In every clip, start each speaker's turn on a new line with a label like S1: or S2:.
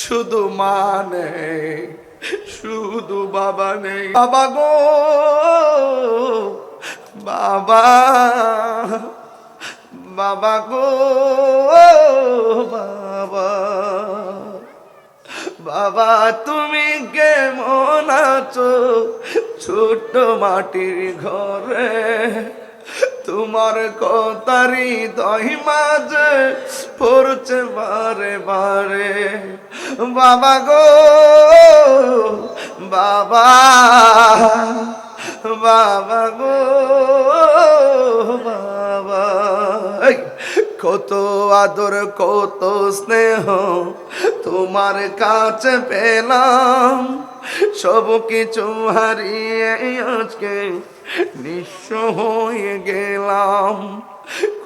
S1: শুধু মা নেই, শুধু বাবা নেই। বাবা গো বাবা, বাবা গো বাবা, বাবা তুমি কেমন আছো ছোট্ট মাটির ঘরে? তোমার কথারি দই মাঝে পড়ছে বারে বারে। বাবা গো বাবা, বাবা গো বাবা, কত আদর কত স্নেহ তোমার কাছে পেলাম, সব কিছু হারিয়ে আজকে নিঃস্ব হয়ে গেলাম।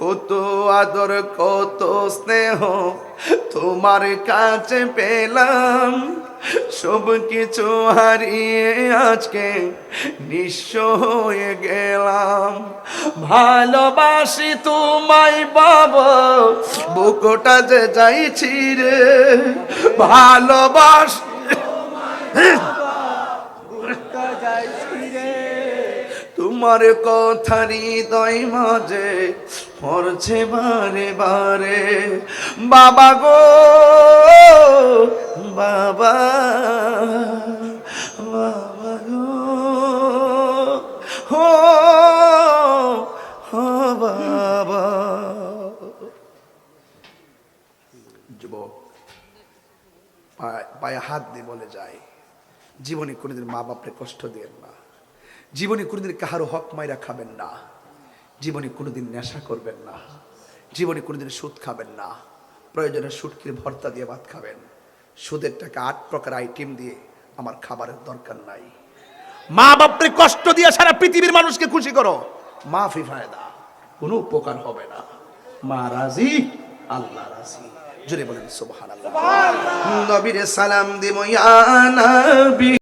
S1: কত আদর কত স্নেহ তোমার কাছে পেলাম, সব কিছু হারিয়ে আজকে নিঃস্ব হয়ে গেলাম। ভালোবাসি তোমায় বাবা, বুকটা যে যাইছি রে। ভালোবাসি তোমার কথারি হৃদয় মাঝে পড়ছে বারে বারে। বাবা গো বাবা, বাবা গো হো হো বাবা। যুবক পায়ে হাত দিয়ে বলে যায়, জীবনে কোনোদিন মা বাপরে কষ্ট দিয়েন না, জীবনে কোনোদিন কাহারও হক মাইরা খাবেন না, জীবনে কোনোদিন নেশা করবেন না, জীবনে কোনোদিন সুদ খাবেন না। প্রয়োজনে শুটকির ভর্তা দিয়ে ভাত খাবেন, সুদের টাকা 8 প্রকার আইটেম দিয়ে আমার খাবারের দরকার নাই। মা বাপরে কষ্ট দিয়ে সারা পৃথিবীর মানুষকে খুশি করো, মাফি ফায়দা, কোনো উপকার হবে না। মা রাজি আল্লাহ রাজি। জোরে বলেন সুবহানাল্লাহ। নবীরে সালাম দিব ইয়া নবী।